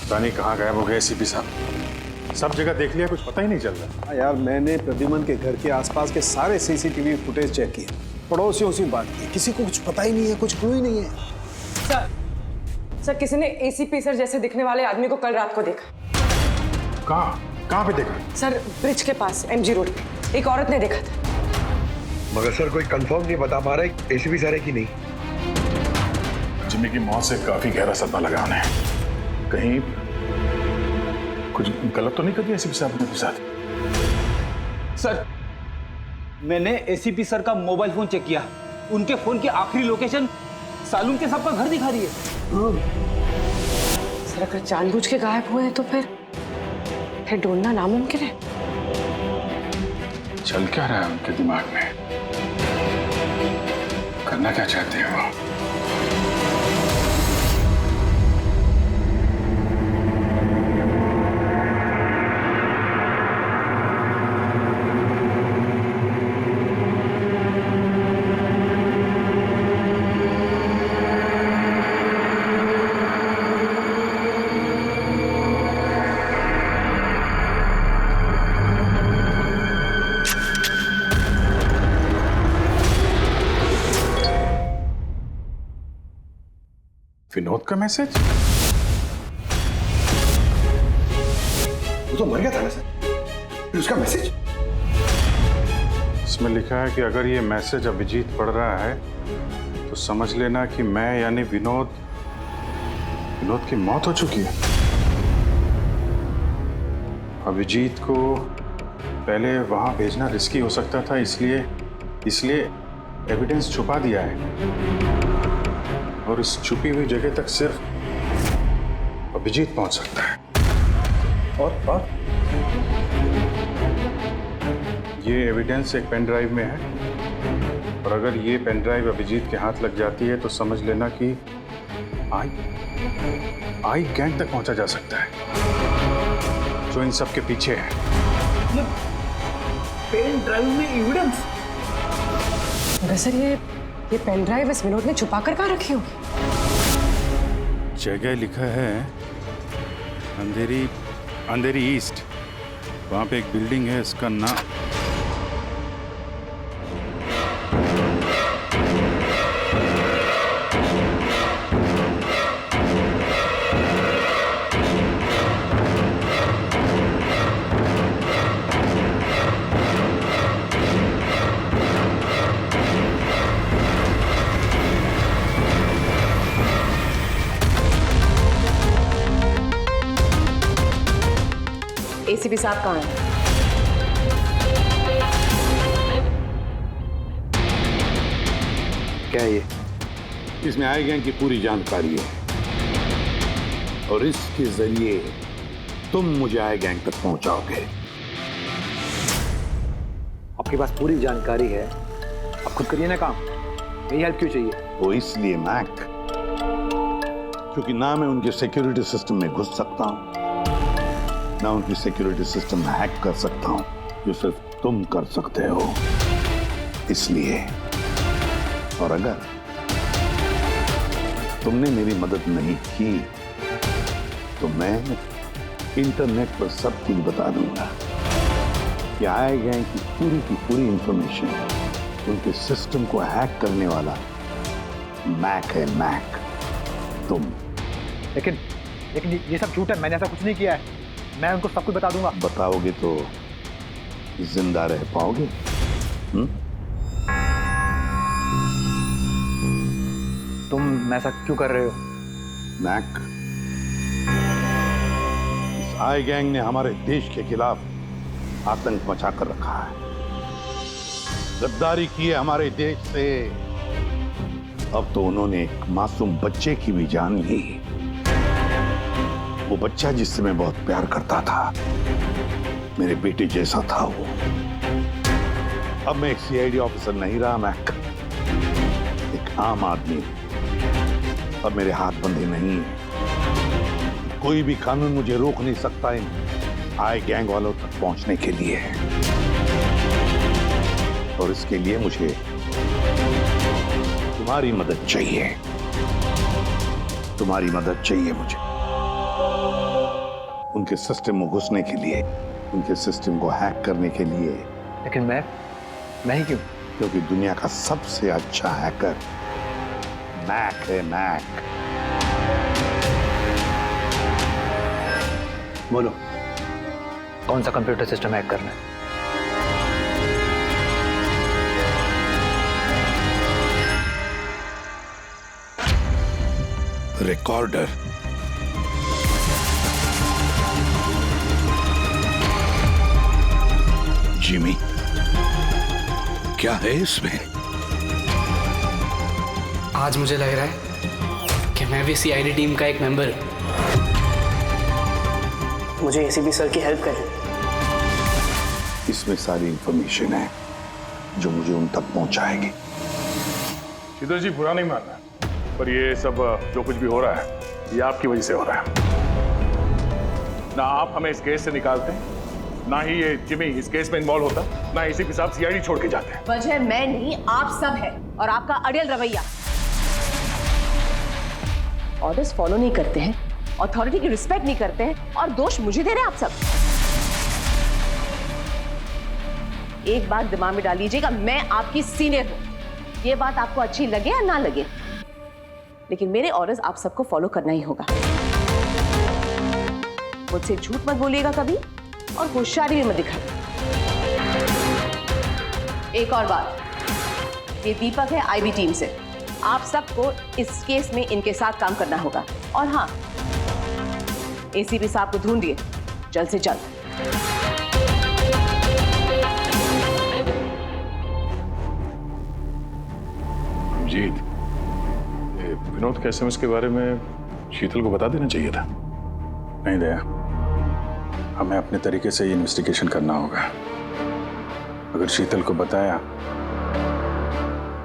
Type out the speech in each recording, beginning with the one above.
पता नहीं कहाँ गायब हो गए एसीपी साहब। सब जगह देख लिया, कुछ पता ही नहीं चल रहा। यार मैंने प्रद्युमन के घर के आसपास के सारे सीसीटीवी फुटेज चेक किए, पड़ोसियों से बात की, किसी को कुछ पता ही नहीं है, कुछ क्लू ही नहीं है। सर किसी ने एसीपी सर जैसे दिखने वाले आदमी को कल रात को देखा। कहाँ पे देखा? सर ब्रिज के पास एमजी रोड पे एक औरत ने देखा था। मगर सर कोई कंफर्म नहीं बता पा रहा एसीपी सर है कि नहीं। जिम्मी की मौत से काफी गहरा सदमा लगा उन्हें। कहीं कुछ गलत तो नहीं कर दिया एसीपी साहब ने अपने साथ? सर मैंने एसीपी सर का मोबाइल फोन चेक किया, उनके फोन की आखिरी लोकेशन सालून के साहब का घर दिखा रही है। सर अगर जानबूझ के गायब हुए हैं तो फिर ढूंढना नामुमकिन है। चल क्या रहा है उनके दिमाग में? करना क्या चाहते हैं वो? विनोद का मैसेज? वो तो मर गया था ना सर, फिर उसका मैसेज? इसमें लिखा है कि अगर ये मैसेज अभिजीत पढ़ रहा है तो समझ लेना कि मैं यानी विनोद की मौत हो चुकी है। अभिजीत को पहले वहां भेजना रिस्की हो सकता था, इसलिए एविडेंस छुपा दिया है और इस छुपी हुई जगह तक सिर्फ अभिजीत पहुंच सकता है। और ये एविडेंस एक पेन ड्राइव में है और अगर ये पेन ड्राइव अभिजीत के हाथ लग जाती है तो समझ लेना कि आई गैंग तक पहुंचा जा सकता है जो इन सब के पीछे है। पेन ड्राइव में एविडेंस? सर ये पेन ड्राइव इस विनोद ने छुपा कर कहाँ रखी होगी? जगह लिखा है अंधेरी ईस्ट, वहां पे एक बिल्डिंग है, इसका नाम एसीपी साहब कहाँ हैं? क्या है ये? इसमें आई गैंग की पूरी जानकारी है और इसके जरिए तुम मुझे आई गैंग तक पहुंचाओगे। आपके पास पूरी जानकारी है, आप खुद करिए ना काम, मेरी हेल्प क्यों चाहिए? वो इसलिए मैक क्योंकि ना मैं उनके सिक्योरिटी सिस्टम में घुस सकता हूं, ना उनकी सिक्योरिटी सिस्टम में हैक कर सकता हूं, जो सिर्फ तुम कर सकते हो। इसलिए और अगर तुमने मेरी मदद नहीं की तो मैं इंटरनेट पर सब कुछ बता दूंगा कि आई गैंग की पूरी इंफॉर्मेशन उनके सिस्टम को हैक करने वाला मैक है, मैक, तुम। लेकिन ये सब झूठ है, मैंने ऐसा कुछ नहीं किया है। मैं उनको सब कुछ बता दूंगा। बताओगे तो जिंदा रह पाओगे? तुम ऐसा क्यों कर रहे हो? मैक, इस आई गैंग ने हमारे देश के खिलाफ आतंक मचा कर रखा है, गद्दारी की है हमारे देश से। अब तो उन्होंने एक मासूम बच्चे की भी जान ली, वो बच्चा जिससे मैं बहुत प्यार करता था, मेरे बेटे जैसा था वो। अब मैं एक सीआईडी ऑफिसर नहीं रहा मैक, एक आम आदमी। अब मेरे हाथ बंधे नहीं हैं, कोई भी कानून मुझे रोक नहीं सकता इन आई गैंग वालों तक पहुंचने के लिए। और इसके लिए मुझे तुम्हारी मदद चाहिए, तुम्हारी मदद चाहिए मुझे। उनके सिस्टम में घुसने के लिए, उनके सिस्टम को हैक करने के लिए। लेकिन मैं ही क्यों? क्योंकि दुनिया का सबसे अच्छा हैकर मैक है, मैक। बोलो, कौन सा कंप्यूटर सिस्टम हैक करना है? रिकॉर्डर। जिमी, क्या है इसमें? आज मुझे लग रहा है कि मैं भी सीआईडी टीम का एक मेंबर हूं। मुझे एसीपी सर की हेल्प करनी। इसमें सारी इंफॉर्मेशन है जो मुझे उन तक पहुंचाएगी। शीतल जी, बुरा नहीं मानना, पर ये सब जो कुछ भी हो रहा है ये आपकी वजह से हो रहा है। ना आप हमें इस केस से निकालते हैं, ना ही ये जिमी इस केस में इन्वॉल्व होता, ना एसीपी साहब सीआईडी छोड़ के जाते हैं। वजह मैं नहीं, आप सब है, और आपका अड़ियल रवैया। ऑर्डर्स फॉलो नहीं करते हैं, अथॉरिटी की रिस्पेक्ट नहीं करते हैं, और दोष मुझे दे रहे हैं आप सब। एक बात दिमाग में डाल लीजिएगा, मैं आपकी सीनियर हूं। ये बात आपको अच्छी लगे या ना लगे, लेकिन मेरे ऑर्डर्स आप सबको फॉलो करना ही होगा। मुझसे झूठ मत बोलिएगा कभी, और होशियारी भी मत दिखाइए। एक और बात, ये दीपक है आईबी टीम से। आप सबको इस केस में इनके साथ काम करना होगा। और हाँ, एसीपी साहब को ढूंढिए जल्द से जल्द। जीत, विनोद के एसएमएस के बारे में शीतल को बता देना चाहिए था। नहीं दया, हमें अपने तरीके से इन्वेस्टिगेशन करना होगा। अगर शीतल को बताया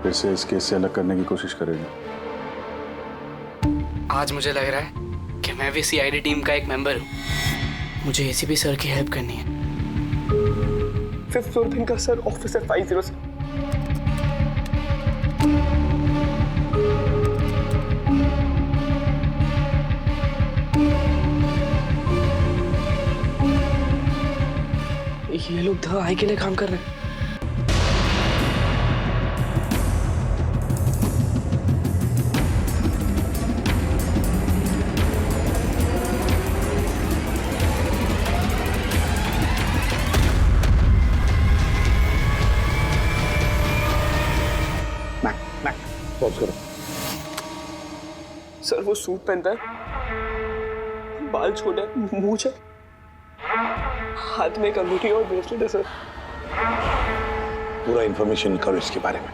फिर से इस केस से अलग करने की कोशिश करेगी। आज मुझे लग रहा है कि मैं भी सीआईडी टीम का एक मेंबर हूं। मुझे एसीपी सर की हेल्प करनी है। 5th फ्लोर दिन का सर, ऑफिसर 506। ये लोग दवाई के लिए काम कर रहे हैं। पॉज करो। सर वो सूट पहनता है, बाल छोटा है, मूंछ है, हाथ में एक अंगूठी और ब्रेसलेट है सर। पूरा इंफॉर्मेशन करो इसके बारे में।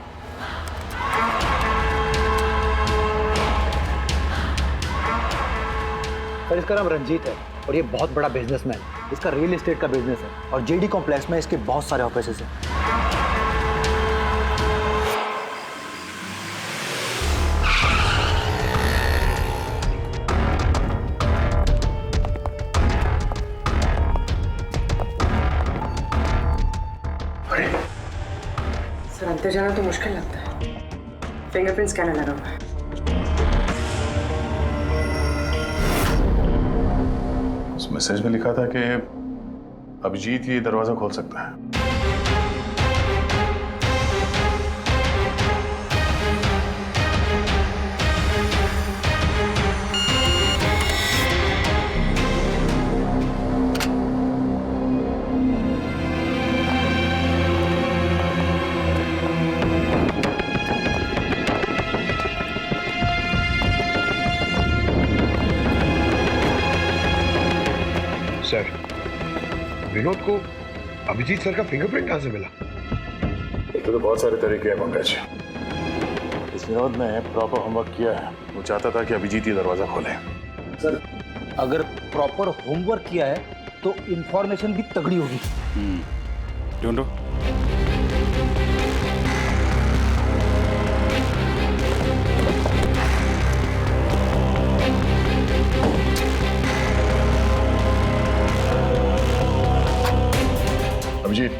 सर, इसका नाम रंजीत है और ये बहुत बड़ा बिजनेसमैन। इसका रियल एस्टेट का बिजनेस है और जेडी कॉम्प्लेक्स में इसके बहुत सारे ऑफिसेज हैं। सर, अंदर जाना तो मुश्किल लगता है। फिंगरप्रिंट स्कैनर लगा हुआ है। उस मैसेज में लिखा था कि अभिजीत ये दरवाजा खोल सकता है। सर, विनोद को अभिजीत सर का फिंगरप्रिंट कहां से मिला? तो बहुत सारे तरीके हैं पंकज। इस विनोद ने प्रॉपर होमवर्क किया है। वो चाहता था कि अभिजीत ये दरवाजा खोले। सर, अगर प्रॉपर होमवर्क किया है तो इंफॉर्मेशन भी तगड़ी होगी। ढूंढो। अभिजीत,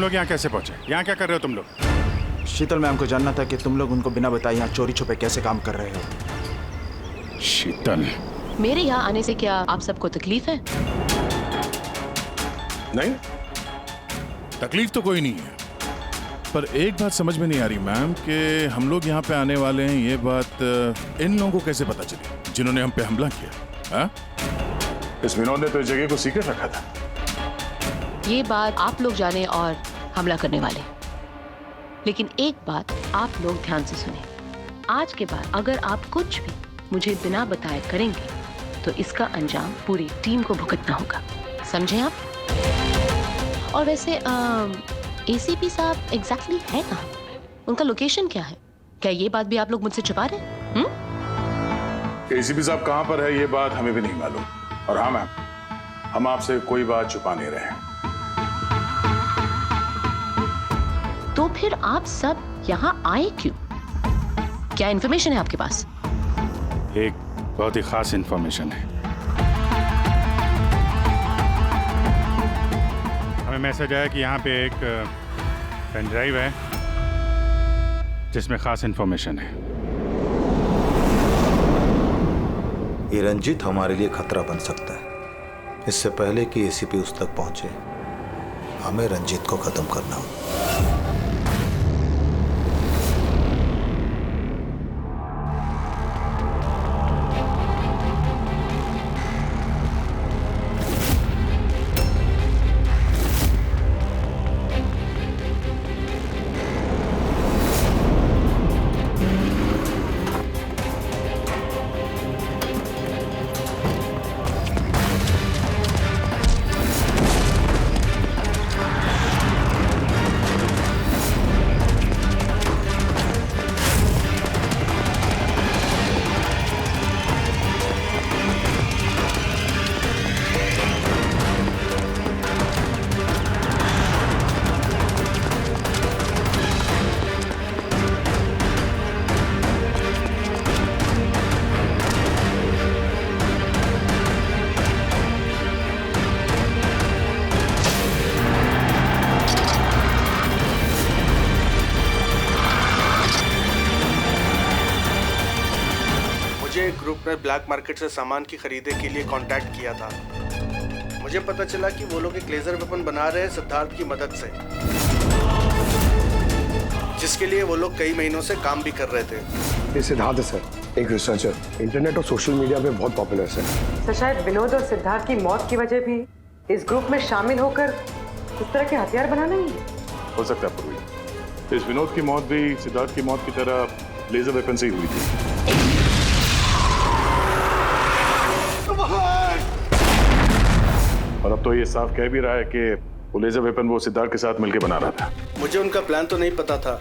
लोग यहाँ कैसे पहुंचे? यहाँ क्या कर रहे हो तुम लोग? शीतल मैम को जानना था कि तुम लोग उनको बिना बताए यहाँ चोरी छुपे कैसे काम कर रहे हो। शीतल? मेरे यहाँ आने से क्या आप सबको तकलीफ है? नहीं, तकलीफ तो कोई नहीं है, पर एक बात समझ में नहीं आ रही मैम कि हम लोग यहाँ पे आने वाले हैं, ये बात इन लोगों को कैसे पता चली जिन्होंने हम पे हमला किया? हाँ? इस विनोद ने तो इस जगह को सीक्रेट रखा था। ये बात आप लोग जाने और हमला करने वाले, लेकिन एक बात आप लोग ध्यान से सुने। आज के बाद अगर आप कुछ भी मुझे बिना बताए करेंगे तो इसका अंजाम पूरी टीम को भुगतना होगा, समझे आप? और वैसे एसीपी साहब एग्जैक्टली है कहाँ? उनका लोकेशन क्या है? क्या ये बात भी आप लोग मुझसे छुपा रहे हैं? एसीपी साहब कहाँ पर है ये बात हमें भी नहीं मालूम। और हाँ मैम, हम आपसे कोई बात छुपा नहीं रहे हैं। तो फिर आप सब यहाँ आए क्यों? क्या इन्फॉर्मेशन है आपके पास? एक बहुत ही खास इंफॉर्मेशन है। हमें मैसेज आया कि यहाँ पे एक पेन ड्राइव है जिसमें खास इंफॉर्मेशन है। ये रंजीत हमारे लिए खतरा बन सकता है। इससे पहले कि एसीपी उस तक पहुंचे, हमें रंजीत को खत्म करना होगा। ग्रुप ने ब्लैक मार्केट से सामान की खरीदे के लिए कांटेक्ट किया था। मुझे पता चला कि वो लोग एक लेजर वेपन बना रहे हैं सिद्धार्थ की मदद से, जिसके लिए वो लोग कई महीनों से काम भी कर रहे थे। ये सिद्धार्थ है सर, एक रिसर्चर, इंटरनेट और सोशल मीडिया पे बहुत पॉपुलर सर। तो शायद विनोद और सिद्धार्थ की मौत की वजह भी इस ग्रुप में शामिल होकर इस तरह के हथियार बनाना ही है। हो सकता है पूर्वी, इस विनोद की मौत भी सिद्धार्थ की मौत की तरह लेजर वेपन से ही हुई थी। और अब तो ये साफ कह भी रहा है कि वो लेजर वेपन वो सिद्धार्थ के साथ मिलकर बना रहा था। मुझे उनका प्लान तो नहीं पता था,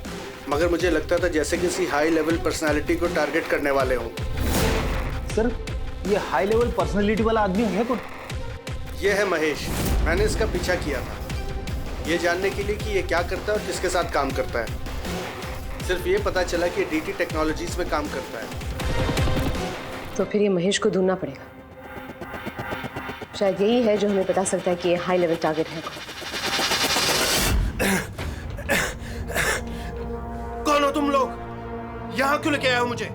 मगर मुझे लगता था जैसे किसी हाई लेवल पर्सनालिटी को टारगेट करने वाले हों। सर, ये हाई लेवल पर्सनालिटी वाला आदमी है कौन? ये है महेश। मैंने इसका पीछा किया था ये जानने के लिए कि ये क्या करता है और किसके साथ काम करता है। सिर्फ ये पता चला कि डीटी टेक्नोलॉजीज में काम करता है। तो फिर ये महेश को ढूंढना पड़ेगा। शायद यही है जो हमें बता सकता है कि ये हाई लेवल टारगेट है। कौन हो तुम लोग? यहाँ क्यों लेके आए हो मुझे?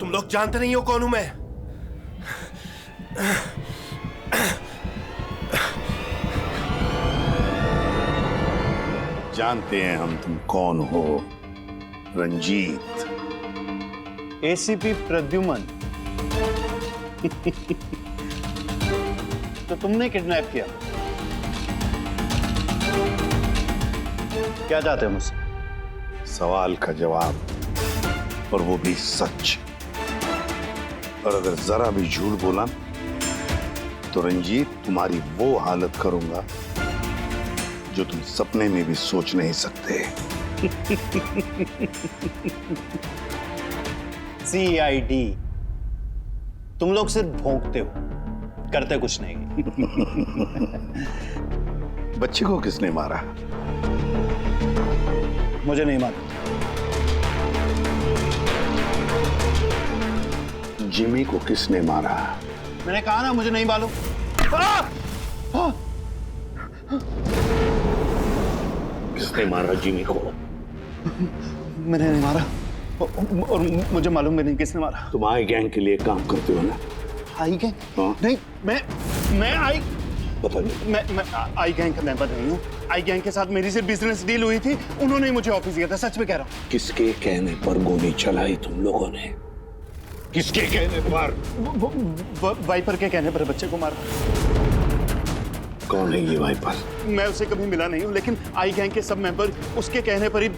तुम लोग जानते नहीं हो कौन हूं मैं। जानते हैं हम तुम कौन हो, रंजीत। एसीपी प्रद्युमन। तो तुमने किडनैप किया? क्या चाहते हो मुझसे? सवाल का जवाब, और वो भी सच। और अगर जरा भी झूठ बोला तो रंजीत तुम्हारी वो हालत करूंगा जो तुम सपने में भी सोच नहीं सकते। सीआईडी, तुम लोग सिर्फ भौंकते हो, करते कुछ नहीं। बच्चे को किसने मारा? मुझे नहीं मालूम। जिमी को किसने मारा? मैंने कहा ना मुझे नहीं मालूम। किसने मारा जिमी को? मैंने नहीं मारा और मुझे मालूम भी नहीं किसने मारा। तुम आई गैंग के लिए काम करते हो ना? आई गैंग? हाँ। नहीं, मैं आई पता नहीं। मैं आई गैंग का मेंबर नहीं हूँ। आई गैंग के साथ मेरी सिर्फ बिजनेस डील हुई थी, उन्होंने ही मुझे ऑफिस दिया था, सच में कह रहा हूँ। किसके कहने पर गोली चलाई तुम लोगों ने? किसके कहने पर? वाइपर के कहने पर बच्चे को मारा। कौन है ये वाइपर? मैं उसे कभी मिला नहीं हूँ, लेकिन आई गैंग के सब मेंबर उसके कहने पर ही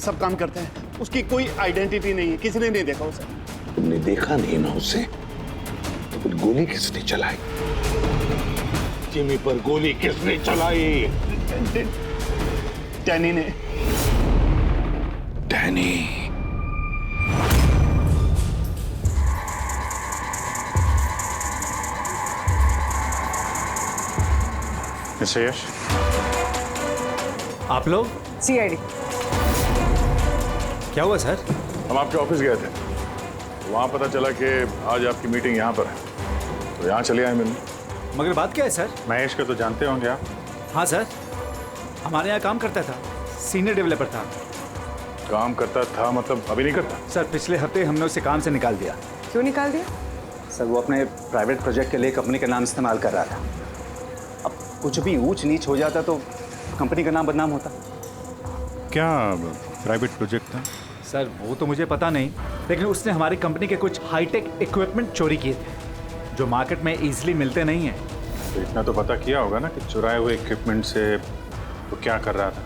सब काम करते हैं। उसकी कोई आइडेंटिटी नहीं है, किसी ने नहीं देखा उसे। तुमने देखा नहीं ना उसे? तो फिर गोली किसने चलाई? जिमी पर गोली किसने चलाई? डैनी ने। डैनी? मिस्टर यश, आप लोग? सीआईडी। क्या हुआ सर? हम आपके ऑफिस गए थे, वहाँ पता चला कि आज आपकी मीटिंग यहाँ पर है, तो यहाँ चले आए मिलने। मगर बात क्या है सर? महेश को तो जानते होंगे आप? हाँ सर, हमारे यहाँ काम करता था, सीनियर डेवलपर था। काम करता था मतलब अभी नहीं करता? सर पिछले हफ्ते हमने उसे काम से निकाल दिया। क्यों निकाल दिया? सर वो अपने प्राइवेट प्रोजेक्ट के लिए कंपनी का नाम इस्तेमाल कर रहा था। अब कुछ भी ऊंच नीच हो जाता तो कंपनी का नाम बदनाम होता। क्या प्राइवेट प्रोजेक्ट था? सर वो तो मुझे पता नहीं, लेकिन उसने हमारी कंपनी के कुछ हाईटेक इक्विपमेंट चोरी किए थे जो मार्केट में इजीली मिलते नहीं हैं। तो इतना तो पता किया होगा ना कि चुराए हुए इक्विपमेंट से वो क्या कर रहा था?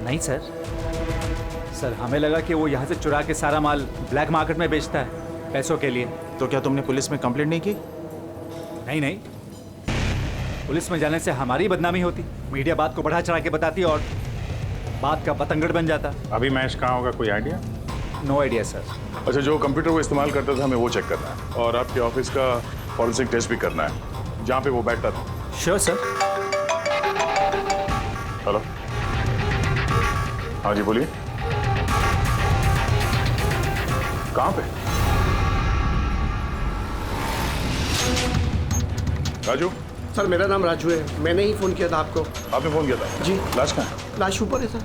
नहीं सर हमें लगा कि वो यहाँ से चुरा के सारा माल ब्लैक मार्केट में बेचता है पैसों के लिए। तो क्या तुमने पुलिस में कंप्लेंट नहीं की? नहीं, पुलिस में जाने से हमारी बदनामी होती, मीडिया बात को बढ़ा चढ़ा के बताती और बात का पतंगड़ बन जाता। अभी महेश कहाँ होगा, कोई आइडिया? No idea sir. अच्छा, जो कंप्यूटर वो इस्तेमाल करता था हमें वो चेक करना है और आपके ऑफिस का फॉरेंसिक टेस्ट भी करना है जहाँ पे वो बैठता था। Sure sir. हेलो, हाँ जी बोलिए, कहाँ पे? राजू? सर मेरा नाम राजू है, मैंने ही फोन किया था आपको। आपने फोन किया था? जी। लाश कहाँ है? लाश ऊपर है सर।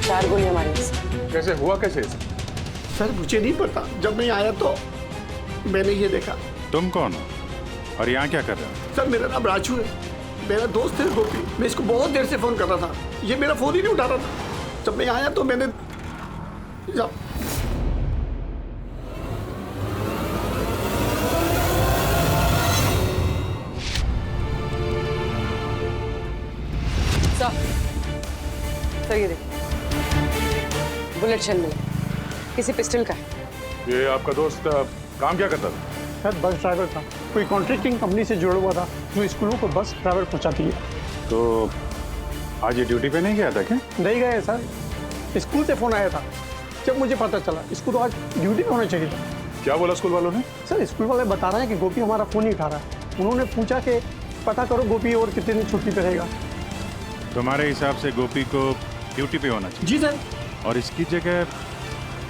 चार गोली हमारे पास। कैसे हुआ, कैसे? सर मुझे नहीं पता, जब मैं आया तो मैंने ये देखा। तुम कौन हो और यहाँ क्या कर रहे हो? सर मेरा नाम राजू है, मेरा दोस्त है गोपी। मैं इसको बहुत देर से फोन कर रहा था, ये मेरा फोन ही नहीं उठा रहा था। जब मैं आया तो मैंने सर ये देखिए, बुलेट शेल मिला, किसी पिस्टल का है। ये आपका दोस्त काम क्या करता था? सर बस ड्राइवर था, कोई कॉन्ट्रैक्टिंग कंपनी से जुड़ा हुआ था जो स्कूलों को बस ड्राइवर पहुंचाती है। तो आज ये ड्यूटी पे नहीं गया था क्या? नहीं गए सर, स्कूल से फोन आया था, जब मुझे पता चला इसको तो आज ड्यूटी पे होना चाहिए था। क्या बोला स्कूल वालों ने? सर स्कूल वाले बता रहे हैं कि गोपी हमारा फोन नहीं उठा रहा है। उन्होंने पूछा कि पता करो गोपी और कितने दिन छुट्टी पे रहेगा। तुम्हारे हिसाब से गोपी को ड्यूटी पे होना चाहिए? जी सर। और इसकी जगह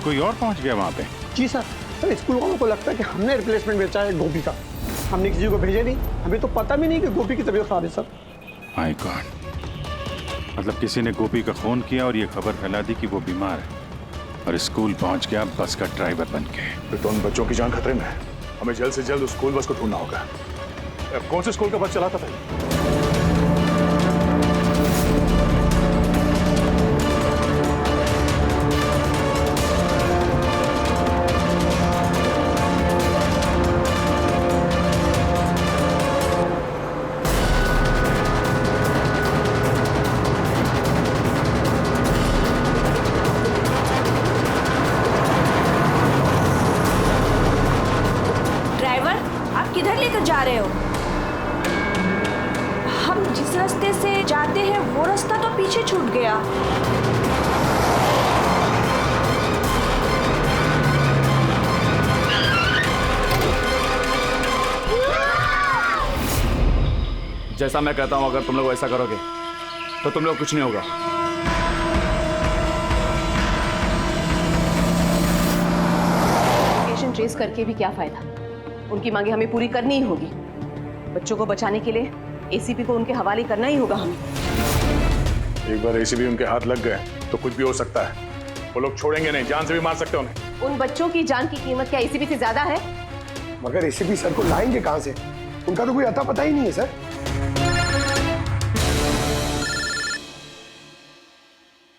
कोई और पहुंच गया वहाँ पे? जी सर। सर स्कूल वालों को लगता है कि हमने रिप्लेसमेंट बेचा है गोपी का, हमने किसी को भेजे नहीं, हमें तो पता भी नहीं कि गोपी की तबीयत खराब है सर। माय गॉड, मतलब किसी ने गोपी का फोन किया और ये खबर फैला दी कि वो बीमार है और स्कूल पहुंच गया बस का ड्राइवर बन के। फिर तो उन बच्चों की जान खतरे में है, हमें जल्द से जल्द उस स्कूल बस को ढूंढना होगा। कौन से स्कूल का बस चलाता था? किधर लेकर जा रहे हो? हम जिस रास्ते से जाते हैं वो रास्ता तो पीछे छूट गया। जैसा मैं कहता हूं, अगर तुम लोग ऐसा करोगे तो तुम लोग कुछ नहीं होगा। ट्रेस करके भी क्या फायदा? उनकी मांगे हमें पूरी करनी ही होगी। बच्चों को बचाने के लिए एसीपी को उनके हवाले करना ही होगा हमें। एक बार एसीपी उनके हाथ लग गए तो कुछ भी हो सकता है। वो लोग छोड़ेंगे नहीं, जान से भी मार सकते हैं उन्हें। उन बच्चों की जान की कीमत क्या एसीपी से ज्यादा है? मगर एसीपी सर को लाएंगे कहां से? उनका तो कोई अता पता ही नहीं है sir.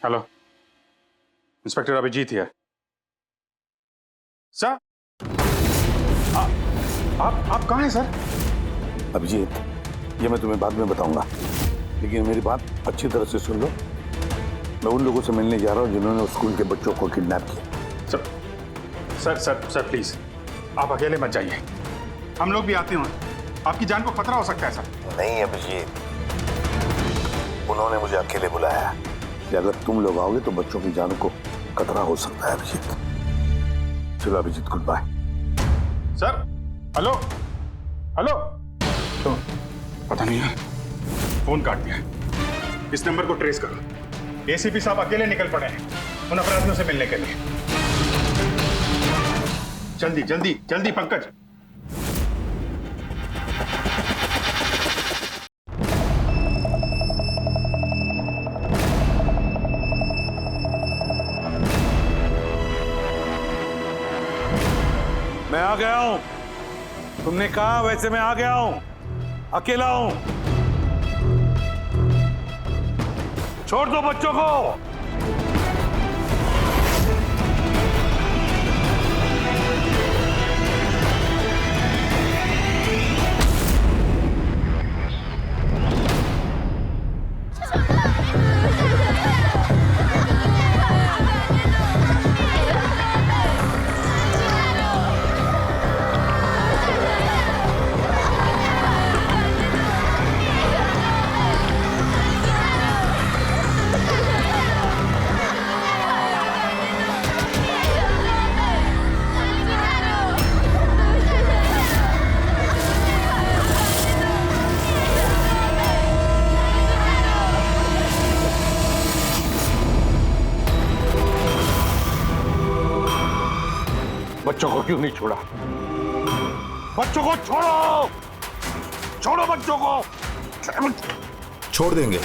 Hello, inspector Abhijeet here. Sir, आप कहाँ हैं सर? अभिजीत, ये मैं तुम्हें बाद में बताऊंगा, लेकिन मेरी बात अच्छी तरह से सुन लो। मैं उन लोगों से मिलने जा रहा हूँ जिन्होंने उस स्कूल के बच्चों को किडनैप किया। सर प्लीज, आप अकेले मत जाइए, हम लोग भी आते हैं। आपकी जान को खतरा हो सकता है सर। नहीं अभिजीत, उन्होंने मुझे अकेले बुलाया है कि अगर तुम लोग आओगे तो बच्चों की जान को खतरा हो सकता है। अभिजीत, चलो Abhijeet, good bye. Sir, hello hello, तो पता नहीं है, फोन काट दिया। इस नंबर को ट्रेस करो। एसीपी साहब अकेले निकल पड़े हैं उन अपराधियों से मिलने के लिए। जल्दी जल्दी जल्दी पंकज। मैं आ गया हूं। तुमने कहा वैसे मैं आ गया हूं। अकेला हूं। छोड़ दो बच्चों को। बच्चों को क्यों नहीं छोड़ा? बच्चों को छोड़ो, छोड़ो बच्चों को। छोड़ देंगे,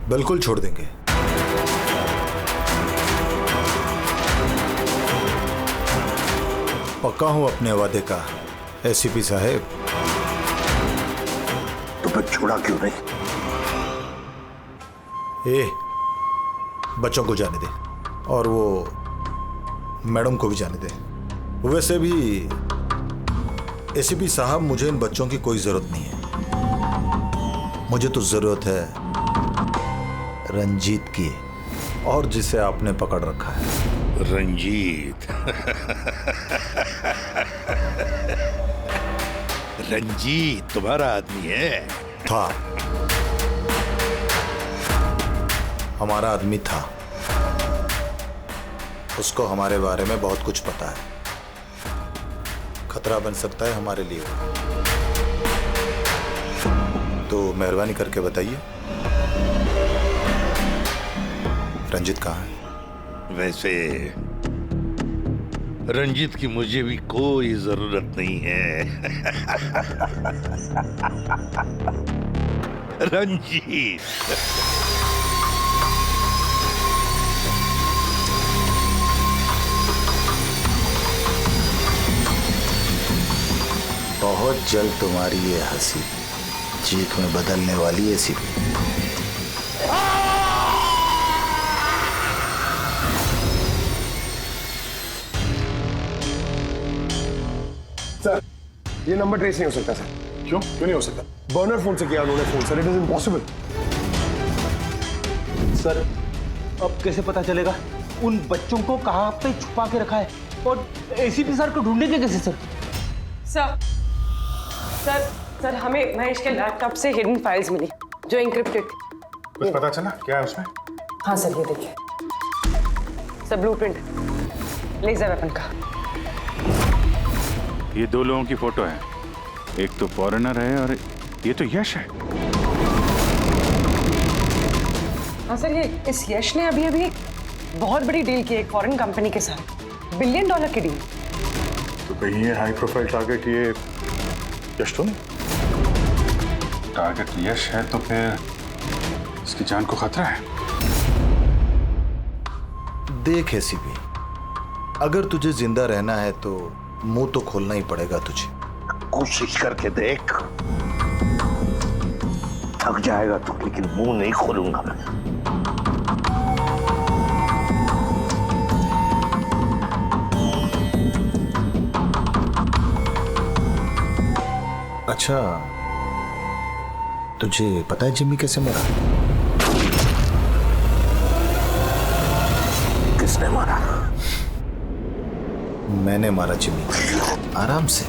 बिल्कुल छोड़ देंगे। पक्का हूं अपने वादे का एसीपी साहब। तो फिर छोड़ा क्यों नहीं? बच्चों को जाने दे और वो मैडम को भी जाने दे। वैसे भी एसीपी साहब, मुझे इन बच्चों की कोई जरूरत नहीं है। मुझे तो जरूरत है रंजीत की, और जिसे आपने पकड़ रखा है। रंजीत। रंजीत तुम्हारा आदमी है? था, हमारा आदमी था। उसको हमारे बारे में बहुत कुछ पता है। खतरा बन सकता है हमारे लिए, तो मेहरबानी करके बताइए रंजीत कहाँ है? वैसे रंजीत की मुझे भी कोई जरूरत नहीं है। रंजीत बहुत जल्द तुम्हारी ये हंसी चीख में बदलने वाली है सीपी। सर, ये नंबर ट्रेस नहीं हो सकता सर। क्यों नहीं हो सकता? बर्नर फोन से किया उन्होंने phone sir. It is impossible. Sir, अब कैसे पता चलेगा उन बच्चों को कहाँ पे छुपा के रखा है? और एसीपी सर को ढूंढेंगे कैसे सर? सर हमें महेश के लैपटॉप से हिडन फाइल्स मिली जो इंक्रिप्टेड थी। कुछ पता चला क्या है उसमें? हाँ सर, ये देखिए, सब ब्लूप्रिंट लेजर वेपन का। ये दो लोगों की फोटो है, एक तो फॉरेनर है और ये तो यश है। हाँ सर, ये इस यश ने अभी बहुत बड़ी डील की एक फॉरेन कंपनी के साथ, $1 बिलियन की डील। तो कहीं ये हाई प्रोफाइल टारगेट ये यश तो नहीं? टारगेट यश है तो फिर इसकी जान को खतरा है। देख एसीपी, अगर तुझे जिंदा रहना है तो मुंह तो खोलना ही पड़ेगा तुझे। कोशिश करके देख, थक जाएगा तो, लेकिन मुंह नहीं खोलूंगा मैं। अच्छा, तुझे पता है जिम्मी कैसे मरा? किसने मारा? मैंने मारा जिम्मी। आराम से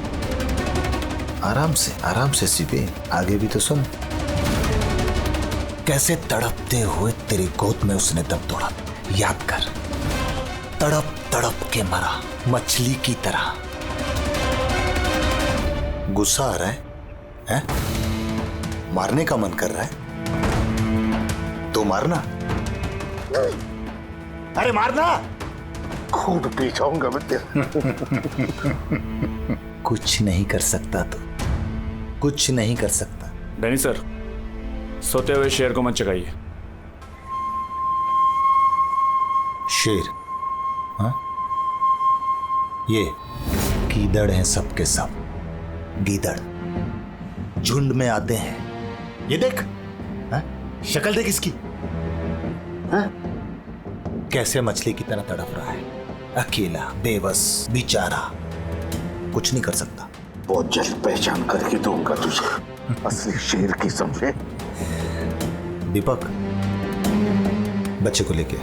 आराम से आराम से सीपी, आगे भी तो सुन। कैसे तड़पते हुए तेरी गोद में उसने दम तोड़ा, याद कर। तड़प तड़प के मरा, मछली की तरह। गुस्सा आ रहा है? मारने का मन कर रहा है तो मारना। अरे मारना, खून पी जाऊंगा मैं तेरा। कुछ नहीं कर सकता तू, कुछ नहीं कर सकता। डैनी सर, सोते हुए शेर को मत चगाइए। शेर? हाँ, ये गीदड़ हैं सबके सब। गीदड़ झुंड में आते हैं। ये देख, हाँ? शक्ल देख इसकी, हाँ? कैसे मछली की तरह तड़प रहा है, अकेला, बेबस, बेचारा, कुछ नहीं कर सकता। बहुत जल्द पहचान करके दूंगा तुझे, असली शेर की समझे। दीपक, बच्चे को लेके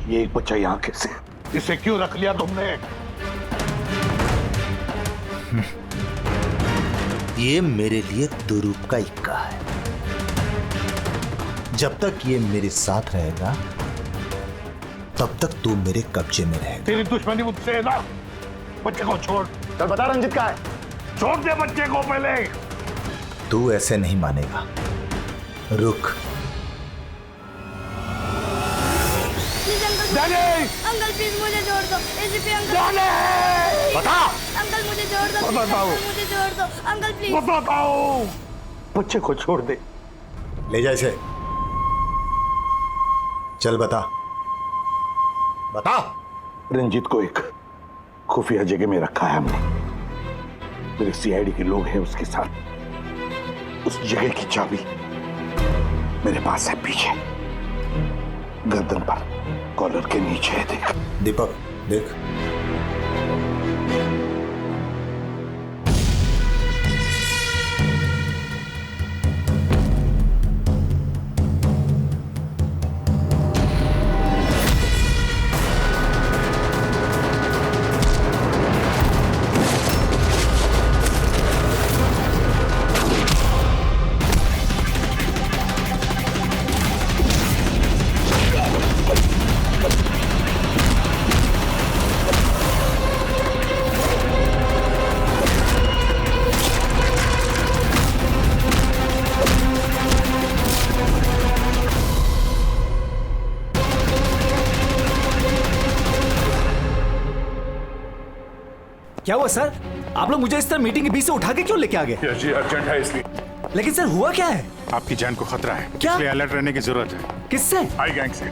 ये एक बच्चा यहाँ कैसे? इसे क्यों रख लिया तुमने? ये मेरे लिए दुरूप का इक्का है। जब तक ये मेरे साथ रहेगा तब तक तू मेरे कब्जे में रहेगा। तेरी दुश्मनी मुझसे है ना? बच्चे को छोड़। चल बता रंजित कहाँ है? छोड़ दे बच्चे को पहले। तू ऐसे नहीं मानेगा, रुक। अंकल प्लीज मुझे छोड़ दो। एसीपी अंकल बता। अंकल मुझे छोड़ दो। बताओ। मुझे छोड़ दो अंकल प्लीज। बताओ। बच्चे को छोड़ दे। ले जा इसे। चल बता, बता। रंजीत को एक खुफिया जगह में रखा है हमने। मेरे सीआईडी के लोग हैं उसके साथ। उस जगह की चाबी मेरे पास है, पीछे गर्दन पर, कॉलर के नीचे है। देख दीपक, देख। क्या हुआ सर? आप लोग मुझे इस तरह मीटिंग के बीच से उठा के क्यों लेके आ गए? यश जी, अर्जेंट है इसलिए। लेकिन सर हुआ क्या है? आपकी जान को खतरा है, क्या? इसलिए अलर्ट रहने की जरूरत है। किससे? हाई गैंग से।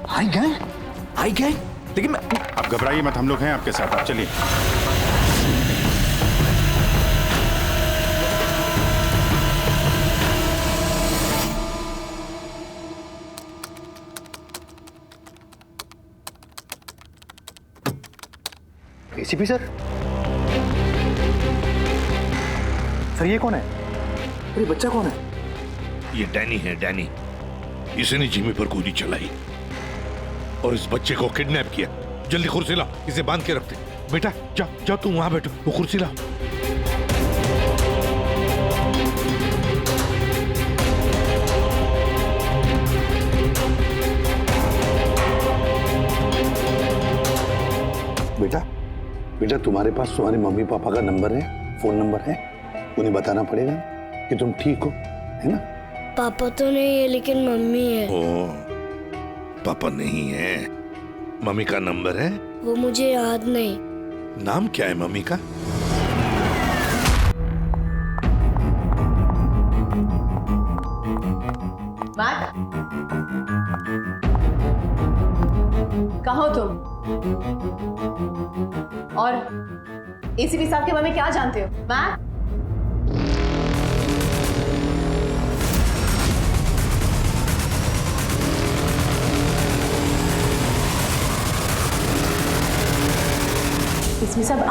High gang? High gang? लेकिन मैं... आप घबराइए मत, हम लोग हैं आपके साथ। आप चलिए। ACP sir? सर ये कौन है? अरे बच्चा कौन है? ये डैनी है, डैनी। इसने जिमी पर गोली चलाई और इस बच्चे को किडनैप किया। जल्दी कुर्सी ला, इसे बांध के रखते। बेटा जा जा, तू वहां बैठो, वो कुर्सी ला। बेटा तुम्हारे पास तुम्हारे मम्मी पापा का नंबर है, फोन नंबर है, उन्हें बताना पड़ेगा कि तुम ठीक हो, है ना? पापा तो नहीं है लेकिन मम्मी है। ओ, पापा नहीं है, मम्मी का नंबर है? वो मुझे याद नहीं। नाम क्या है मम्मी का? कहाँ हो तुम? और एसीपी साहब के बारे में क्या जानते हो? मैट? एसीपी साहब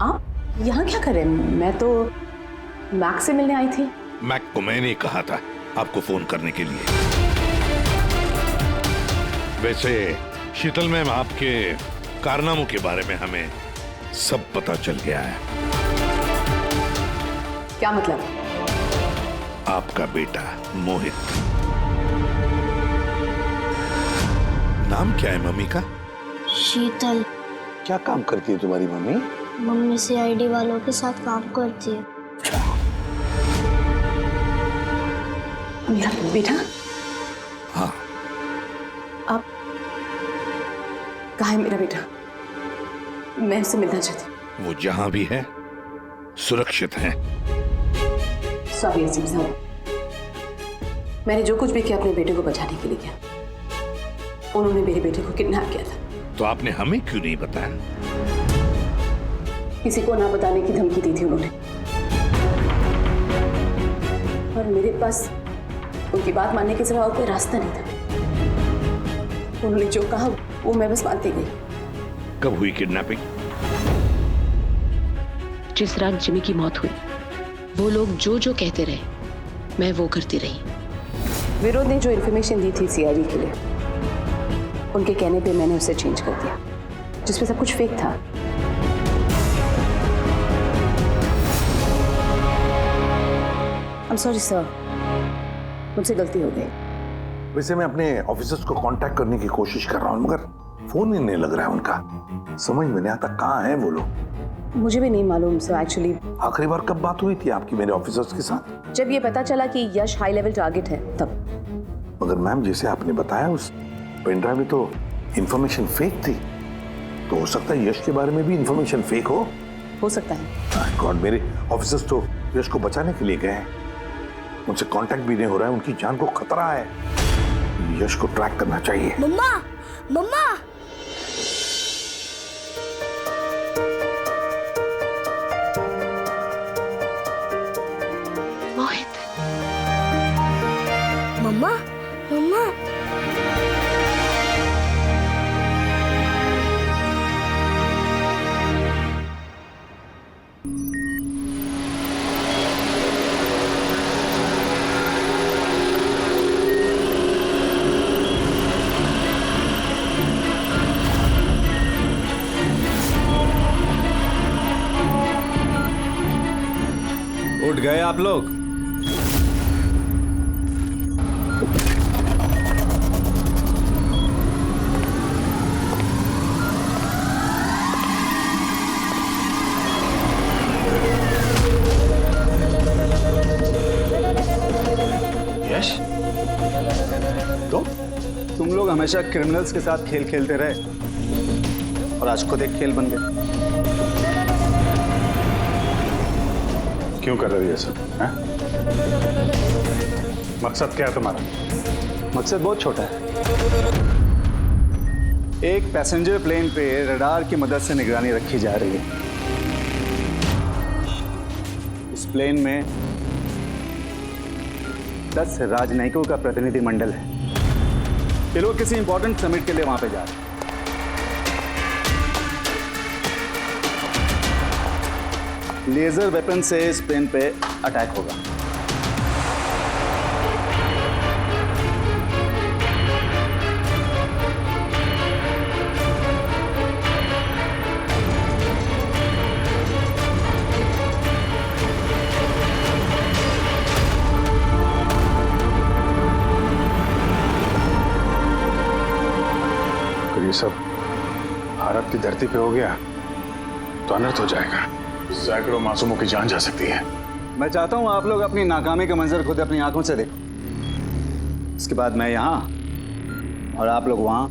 आप यहाँ क्या कर रहे हैं? मैं तो मैक्स से मिलने आई थी। मैक को मैंने कहा था आपको फोन करने के लिए। वैसे शीतल मैम, आपके कारनामों के बारे में हमें सब पता चल गया है। क्या मतलब? आपका बेटा मोहित। नाम क्या है मम्मी का? शीतल। क्या काम करती है तुम्हारी मम्मी? मम्मी सीआईडी वालों के साथ काम करती है। मेरा बेटा? हाँ। आप कहाँ है मेरा बेटा? मैं उससे मिलना चाहती हूँ। वो जहां भी है सुरक्षित है। सॉरी एसीपी साहब, मैंने जो कुछ भी किया अपने बेटे को बचाने के लिए किया। उन्होंने मेरे बेटे को किडनैप किया था। तो आपने हमें क्यों नहीं बताया? किसी को ना बताने की धमकी दी थी उन्होंने, और मेरे पास उनकी बात मानने के सिवा और कोई रास्ता नहीं था। उन्होंने जो कहा वो मैं बस मानती गई। कब हुई किडनैपिंग? जिस रात जिमी की मौत हुई, वो लोग जो जो कहते रहे मैं वो करती रही। विरोध ने जो इन्फॉर्मेशन दी थी सीआईडी के लिए, उनके कहने पे मैंने उसे चेंज कर दिया, जिसमें सब कुछ फेक था। I'm sorry sir, मुझसे गलती हो गई। वैसे मैं अपने ऑफिसर्स को कांटेक्ट करने की कोशिश कर रहा हूँ, मगर फोन ही नहीं लग रहा है उनका। समझ में नहीं आता कहाँ हैं वो लोग। मुझे भी नहीं मालूम सर एक्चुअली। आखिरी बार कब बात हुई थी आपकी मेरे ऑफिसर्स के साथ? जब ये पता चला कि यश हाई लेवल टारगेट है तब। मगर मैम, जैसे आपने बताया उस पेन ड्राइव में तो इंफॉर्मेशन फेक थी, तो हो सकता है यश के बारे में भी इंफॉर्मेशन फेक हो सकता है। गॉड, मेरे ऑफिसर्स तो यश को बचाने के लिए गए हैं, उनसे कांटेक्ट भी नहीं हो रहा है, उनकी जान को खतरा है। यश को ट्रैक करना चाहिए। मम्मा, मम्मा। मोहित। मम्मा, मम्मा। उठ गए आप लोग? यश, तो तुम लोग हमेशा क्रिमिनल्स के साथ खेल खेलते रहे और आज खुद एक खेल बन गए। क्यों कर रही है सब? मकसद क्या है तुम्हारा? मकसद बहुत छोटा है। एक पैसेंजर प्लेन पे रडार की मदद से निगरानी रखी जा रही है। इस प्लेन में 10 राजनयिकों का प्रतिनिधिमंडल है। ये लोग किसी इंपॉर्टेंट समिट के लिए वहां पे जा रहे हैं। लेजर वेपन से इस प्लेन पे अटैक होगा। अगर ये सब भारत की धरती पे हो गया तो अनर्थ हो जाएगा। सैकड़ों मासूमों की जान जा सकती है। मैं चाहता हूं आप लोग अपनी नाकामी का मंजर खुद अपनी आंखों से देखो। उसके बाद मैं यहां और आप लोग वहां।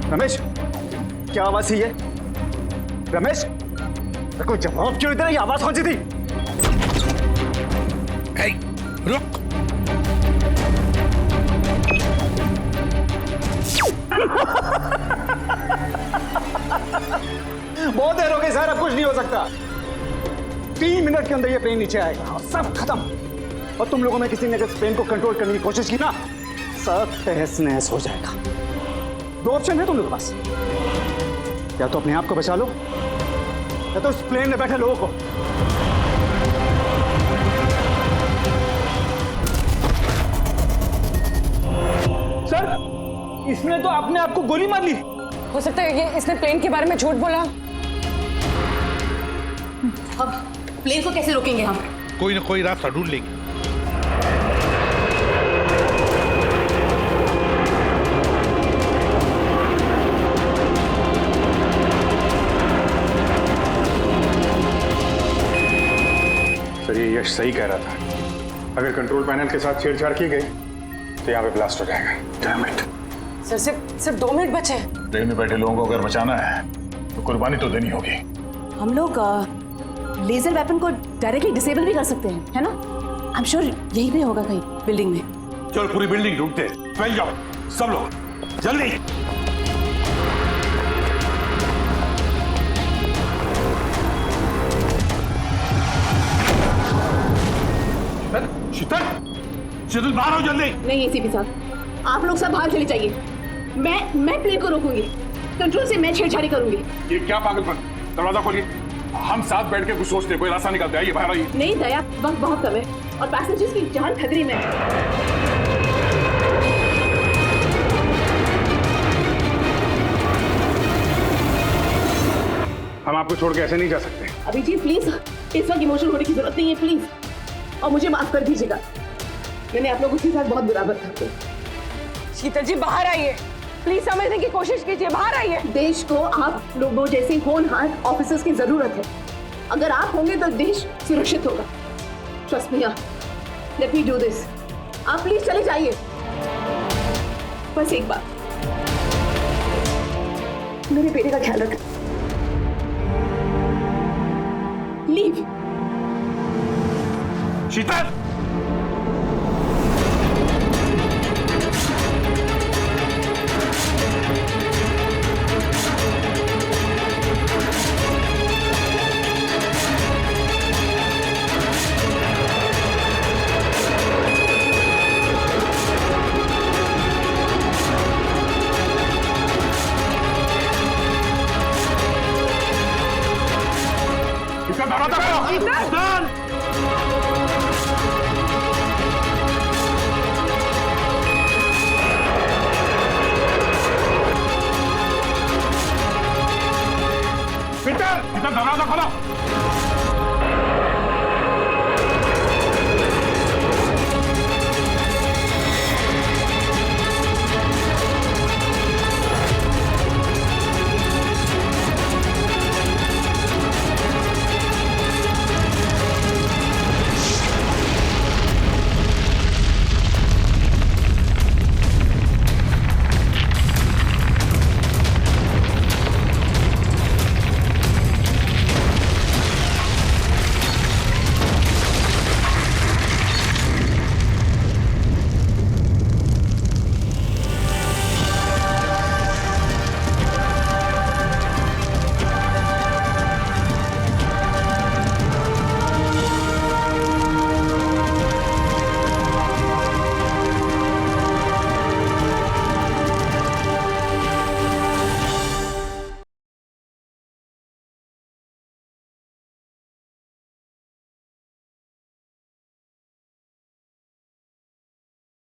रमेश, क्या आवाज थी ये? रमेश, कोई जवाब क्यों इधर? आवाज कौन सी थी? रुक। बहुत देर हो गई सर, अब कुछ नहीं हो सकता। 3 मिनट के अंदर ये प्लेन नीचे आएगा और सब खत्म। और तुम लोगों में किसी ने अगर प्लेन को कंट्रोल करने की कोशिश की ना, सब तहस नहस हो जाएगा। 2 ऑप्शन है तुम लोगों के पास, या तो अपने आप को बचा लो या तो उस प्लेन में बैठे लोगों को। सर, इसने तो अपने आप को गोली मार ली। हो सकता है ये इसने प्लेन के बारे में झूठ बोला। अब प्लेन को कैसे रोकेंगे हम? कोई ना कोई रास्ता ढूंढ लेंगे। सर, ये यश सही कह रहा था। अगर कंट्रोल पैनल के साथ छेड़छाड़ की गई तो यहाँ पे ब्लास्ट हो जाएगा। Damn it. सर, सिर्फ 2 मिनट बचे। ट्रेन में बैठे लोगों को अगर बचाना है तो कुर्बानी तो देनी होगी। हम लोग लेजर वेपन को डायरेक्टली डिसेबल भी कर सकते हैं, है ना? आई एम श्योर यही भी होगा कहीं बिल्डिंग में। चल पूरी बिल्डिंग ढूंढते, फैल जाओ सब लोग, जल्दी। शीतल, शीतल बाहर आओ जल्दी। नहीं एसीपी साहब, आप लोग सब बाहर चले जाइए। मैं प्लेन को रोकूंगी, कंट्रोल से मैं छेड़छाड़ी करूंगी। ये क्या पागलपन? दरवाजा खोलिए, हम साथ बैठ के कुछ सोचते हैं, कोई रास्ता निकलता है। ये बाहर आइए। नहीं दया, वक्त बहुत कम है और पैसेंजर्स की जान खतरे में है। हम आपको छोड़ के ऐसे नहीं जा सकते। अभिजीत प्लीज, इस वक्त इमोशनल होने की जरूरत नहीं है प्लीज, और मुझे माफ कर दीजिएगा। मैंने आप लोगों के साथ बहुत बुरा बर्ताव किया। शीतल जी, बाहर आइए प्लीज, समझने की कोशिश कीजिए। बाहर आइए। देश को आप लोगों जैसे होनहार ऑफिसर्स की जरूरत है। अगर आप होंगे तो देश सुरक्षित होगा। Trust me, let me do this. आप प्लीज चले जाइए। बस एक बार, मेरे बेटे का ख्याल रखें। लीव। शीतल,